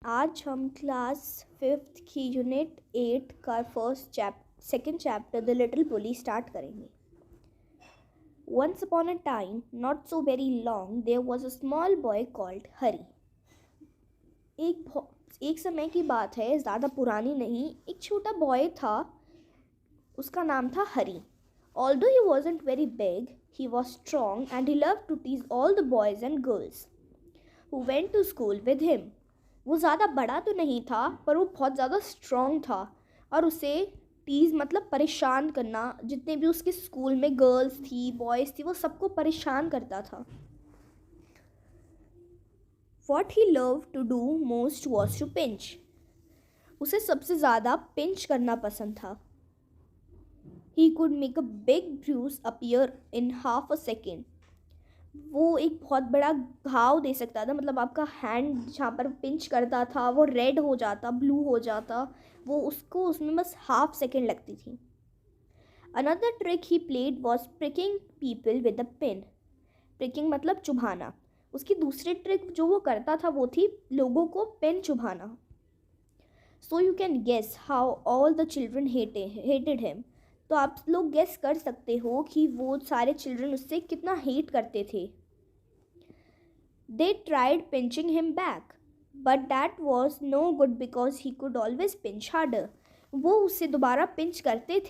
आज हम class 5th की यूनिट 8 का second chapter the little pulley start करेंगे। Once upon a time, not so very long, there was a small boy called Hari. एक समय की बात है, ज़्यादा पुरानी नहीं। एक छोटा बॉय था, उसका नाम था हरी। Although he wasn't very big, he was strong and he loved to tease all the boys and girls who went to school with him. वो ज़्यादा बड़ा तो नहीं था, पर वो बहुत ज़्यादा स्ट्रॉन्ग था और उसे टीज़ मतलब परेशान करना, जितने भी उसके स्कूल में गर्ल्स थी, बॉयज़ थी, वो सबको परेशान करता था। What he loved to do most was to pinch. उसे सबसे ज़्यादा पिंच करना पसंद था। He could make a big bruise appear in half a second. वो एक बहुत बड़ा घाव दे सकता था, मतलब आपका हैंड जहाँ पर पिंच करता था वो रेड हो जाता, ब्लू हो जाता, वो उसमें बस हाफ सेकेंड लगती थी। Another trick he played was pricking people with a pin. Pricking मतलब चुभाना। उसकी दूसरी ट्रिक जो वो करता था वो थी लोगों को pen चुभाना। So you can guess how all the children hated him. तो आप लोग गेस कर सकते हो कि वो सारे चिल्ड्रन उससे कितना हेट करते थे। They tried pinching him back, but that was no good because he could always pinch harder. वो उससे दोबारा पिंच करते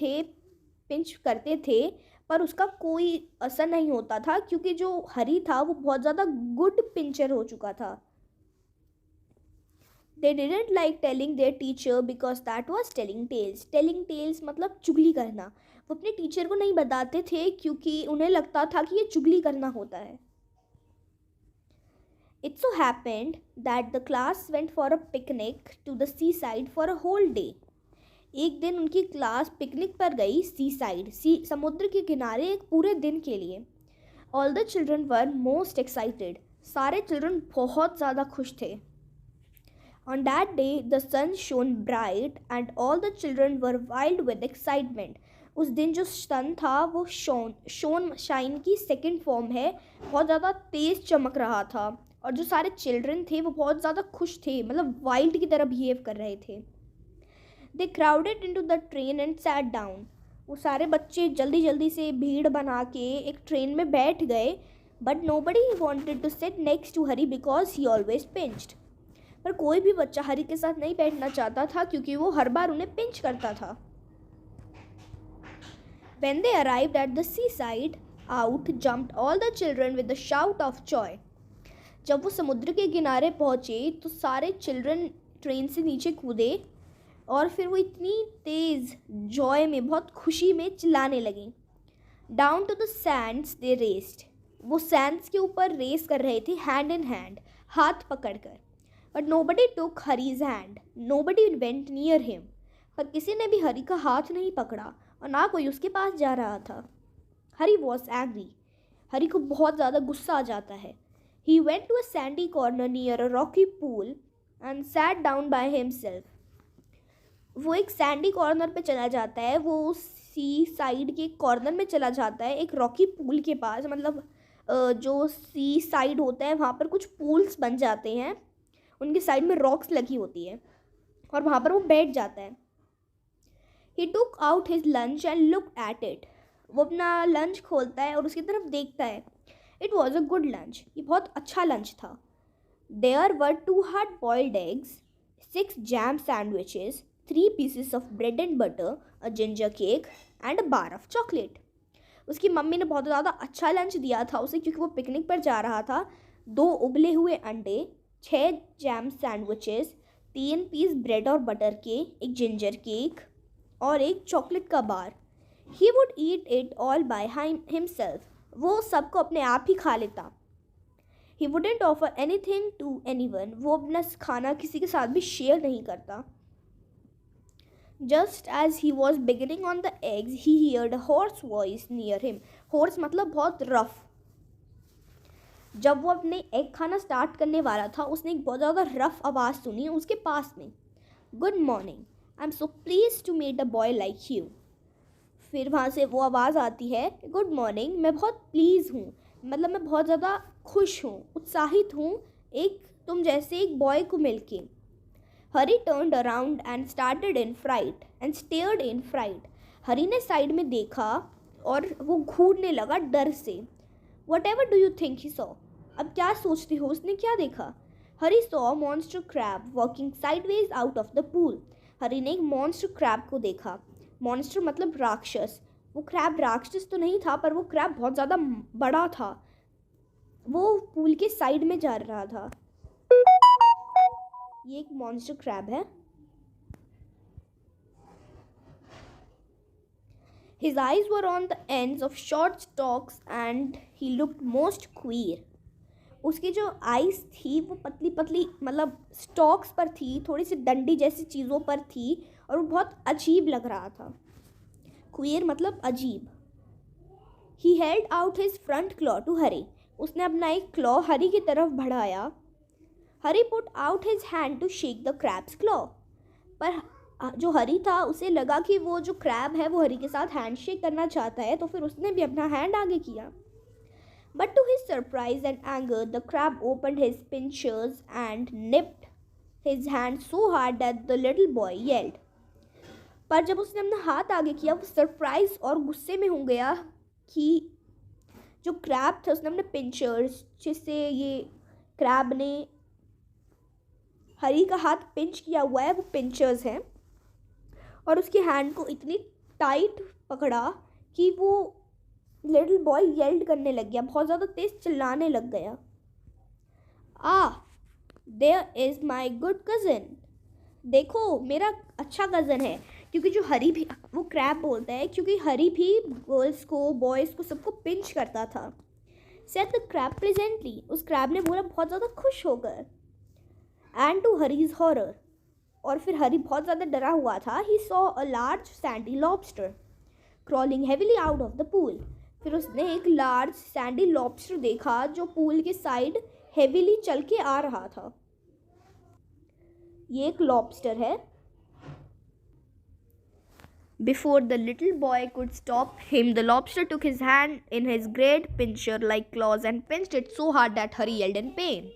थे पर उसका कोई असर नहीं होता था, क्योंकि जो हरी था वो बहुत ज़्यादा गुड पिंचर हो चुका था। They didn't like telling their teacher because that was telling tales. Telling tales मतलब चुगली करना। वो अपने टीचर को नहीं बताते थे क्योंकि उन्हें लगता था कि ये चुगली करना होता है। It so happened that the class went for a picnic to the seaside for a whole day. एक दिन उनकी क्लास पिकनिक पर गई समुद्र के किनारे एक पूरे दिन के लिए। All the children were most excited. सारे चिल्ड्रन बहुत ज़्यादा खुश थे। On that day, the sun shone bright and all the children were wild with excitement. उस दिन जो सन था वो शाइन की सेकेंड फॉर्म है, बहुत ज़्यादा तेज़ चमक रहा था और जो सारे चिल्ड्रन थे वो बहुत ज़्यादा खुश थे, मतलब वाइल्ड की तरह बिहेव कर रहे थे। They crowded into the train and sat down. वो सारे बच्चे जल्दी जल्दी से भीड़ बना के एक ट्रेन में बैठ गए, but nobody wanted to sit next to Hari because he always pinched. पर कोई भी बच्चा हरी के साथ नहीं बैठना चाहता था क्योंकि वो हर बार उन्हें पिंच करता था। When they arrived at the seaside, out jumped all the children with a shout of joy. जब वो समुद्र के किनारे पहुँचे तो सारे चिल्ड्रन ट्रेन से नीचे कूदे और फिर वो इतनी तेज़ जॉय में, बहुत खुशी में चिल्लाने लगे। Down to the sands they raced. वो सैंड्स के ऊपर रेस कर रहे थे, हैंड इन हैंड, हाथ पकड़कर। But nobody took Hari's hand. Nobody went near him. पर किसी ने भी हरी का हाथ नहीं पकड़ा और ना कोई उसके पास जा रहा था। Hari was angry. हरी को बहुत ज़्यादा गुस्सा आ जाता है। He went to a sandy corner near a rocky pool and sat down by himself. वो एक सैंडी कॉर्नर पे चला जाता है, वो सी साइड के कॉर्नर में चला जाता है, एक रॉकी पूल के पास, मतलब जो सी साइड होता है वहाँ पर कुछ पूल्स बन जाते हैं, उनके साइड में रॉक्स लगी होती है और वहाँ पर वो बैठ जाता है। He took out his lunch and looked at it. वो अपना लंच खोलता है और उसकी तरफ देखता है। It was a good lunch. ये बहुत अच्छा लंच था। There were 2 hard-boiled eggs, 6 jam sandwiches, 3 pieces of bread and butter, a ginger cake and a bar of chocolate. उसकी मम्मी ने बहुत ज़्यादा अच्छा लंच दिया था उसे, क्योंकि वो पिकनिक पर जा रहा था। 2 उबले हुए अंडे, 6 जैम सैंडविचेस, 3 पीस ब्रेड और बटर के, एक जिंजर केक और एक चॉकलेट का bar. He would eat it all by himself. वो सबको अपने आप ही खा लेता। He wouldn't offer anything to anyone. वो अपना खाना किसी के साथ भी शेयर नहीं करता। Just as he was beginning on the eggs he heard a hoarse voice near him. Hoarse मतलब बहुत रफ। जब वो अपने एग खाना स्टार्ट करने वाला था उसने एक बहुत ज़्यादा रफ आवाज़ सुनी उसके पास में। Good morning, I am so please to meet a boy like you. फिर वहाँ से वो आवाज़ आती है, गुड मॉर्निंग, मैं बहुत प्लीज़ हूँ, मतलब मैं बहुत ज़्यादा खुश हूँ, उत्साहित हूँ एक तुम जैसे एक बॉय को मिलके। हरी turned around and started in fright and stared in fright. हरी ने साइड में देखा और वो घूरने लगा डर से. Whatever do you think he saw? अब क्या सोचती हो उसने क्या देखा? हरी saw a monster crab walking sideways out of the pool. हरी ने एक monster crab को देखा. Monster मतलब राक्षस. वो क्रैब राक्षस तो नहीं था, पर वो क्रैब बहुत ज़्यादा बड़ा था. वो पूल के साइड में जा रहा था. ये एक मॉन्स्टर क्रैब है. His eyes were on the ends of short stalks and he looked most queer. उसकी जो आइज थी वो पतली पतली मतलब स्टॉक्स पर थी, थोड़ी सी डंडी जैसी चीज़ों पर थी और वो बहुत अजीब लग रहा था. क्वीयर मतलब अजीब. He held out his front claw to Hari. उसने अपना एक क्लॉ हरी की तरफ बढ़ाया. हरी put out his hand to shake the crab's claw. पर जो हरी था उसे लगा कि वो जो क्रैब है वो हरी के साथ हैंड शेक करना चाहता है, तो फिर उसने भी अपना हैंड आगे किया. But to his surprise and anger, the crab opened his pincers and nipped his hand so hard that the little boy yelled. पर जब उसने अपना हाथ आगे किया वो सरप्राइज और गुस्से में हो गया कि जो क्रैब था उसने अपने पिंचर्स, जिससे ये क्रैब ने हरी का हाथ पिंच किया हुआ है, वो पिंचर्स हैं, और उसके हैंड को इतनी टाइट पकड़ा कि वो लिटिल बॉय येल्ड करने लग गया, बहुत ज़्यादा तेज चिल्लाने लग गया. There is my good cousin. देखो मेरा अच्छा कज़न है. क्योंकि जो हरी भी, वो क्रैब बोलता है क्योंकि हरी भी गर्ल्स को बॉयज़ को सबको पिंच करता था. Said the crab presently. उस क्रैब ने बोला बहुत ज़्यादा खुश होकर. And to Harry's horror. और फिर हरी बहुत ज़्यादा डरा हुआ था. He saw a large sandy lobster crawling heavily out of the pool. फिर उसने एक लार्ज सैंडी लॉबस्टर देखा जो पूल के साइड हेविली चल के आ रहा था. ये एक लॉबस्टर है. Before the little boy could stop him, the lobster took his hand in his great pincher-like claws and pinched it so hard that Hari yelled in pain.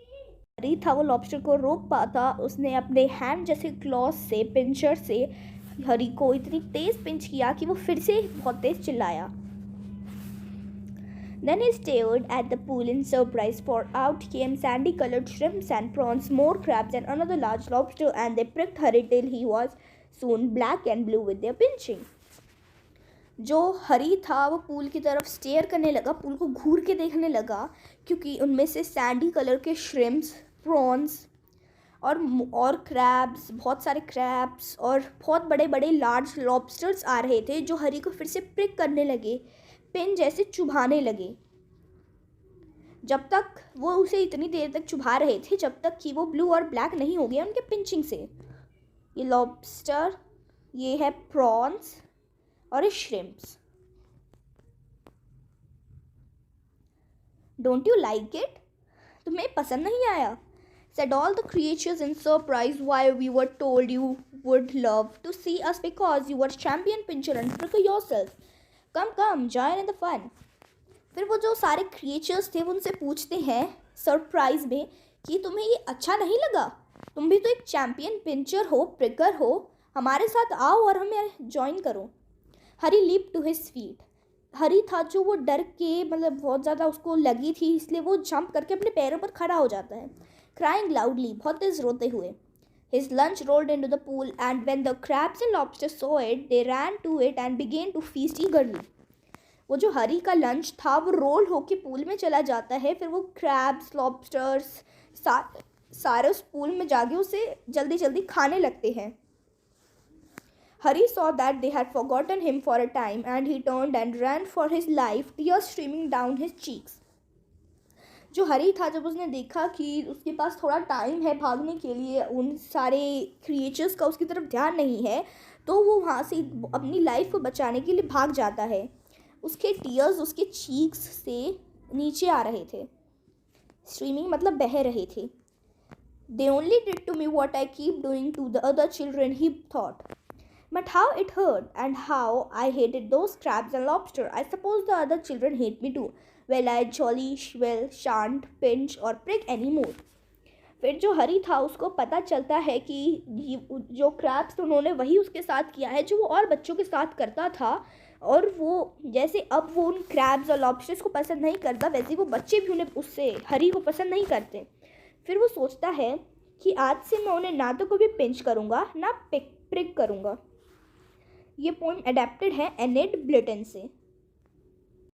हरी था वो लॉबस्टर को रोक पाता. उसने अपने हैंड जैसे क्लॉज से, पिंचर से हरी को इतनी तेज पिंच किया कि वो फिर से बहुत तेज चिल्लाया. Then he stared at the pool in surprise, for out came sandy-colored shrimps and prawns, more crabs, and another large lobster, and they pricked Hari till he was soon black and blue with their pinching. जो हरी था वो pool की तरफ stair करने लगा, pool को घूर के देखने लगा, क्योंकि उनमें से सैंडी कलर के श्रिम्प्स, प्रॉन्स और क्रैब्स, बहुत सारे क्रैब्स और बहुत बड़े बड़े लार्ज लॉबस्टर्स आ रहे थे जो हरी को फिर से प्रिक करने लगे, पिन जैसे चुभाने लगे. जब तक वो उसे इतनी देर तक चुभा रहे थे जब तक कि वो ब्लू और ब्लैक नहीं हो गया उनके पिंचिंग से. ये लॉबस्टर, ये है प्रॉन्स और ये shrimps. Don't you like it? तुम्हें पसंद नहीं आया? Said all the creatures in surprise. Why, we were told you would love to see us because you were champion pincher and pricker yourself. Come, join in the fun. फिर वो जो सारे creatures थे वो उनसे पूछते हैं सरप्राइज में कि तुम्हें ये अच्छा नहीं लगा? तुम भी तो एक चैम्पियन पिंचर हो, प्रिकर हो, हमारे साथ आओ और हमें ज्वाइन करो. हरी लीप टू हिज फीट. हरी था जो वो डर के मतलब बहुत ज़्यादा उसको लगी थी, इसलिए वो जंप करके अपने पैरों पर खड़ा हो जाता है, क्राइंग लाउडली, बहुत तेज रोते हुए. His lunch rolled into the pool, and when the crabs and lobsters saw it, they ran to it and began to feast eagerly. वो जो हरी का लंच था वो रोल होके पूल में चला जाता है. फिर वो क्रैब्स, लॉबस्टर्स सारे उस पूल में जाके उसे जल्दी जल्दी खाने लगते हैं. Hari saw that they had forgotten him for a time, and he turned and ran for his life, tears streaming down his cheeks. जो हरी था जब उसने देखा कि उसके पास थोड़ा टाइम है भागने के लिए, उन सारे क्रिएचर्स का उसकी तरफ ध्यान नहीं है, तो वो वहाँ से अपनी लाइफ को बचाने के लिए भाग जाता है. उसके टीयर्स उसके चीक्स से नीचे आ रहे थे. स्ट्रीमिंग मतलब बह रहे थे. They only did to me what I keep doing to the other children, he thought. But how it hurt, and how I hated those crabs and lobster. I suppose the other children hate me too. Well, I jolly well shan't pinch or prick anymore. फिर जो हरी था उसको पता चलता है कि जो crabs उन्होंने वही उसके साथ किया है जो वो और बच्चों के साथ करता था। और वो जैसे अब वो उन क्रैब्स और लॉबस्टर्स को पसंद नहीं करता, वैसे वो बच्चे भी उन्हें उससे हरी को पसंद नहीं करते। फिर वो सोचता है कि आज से मैं उन्हें ना तो कभी पिंच करूँगा ना प्रिक करूँगा। ये पोएम अडेप्टेड है एनेड ब्लिटन से।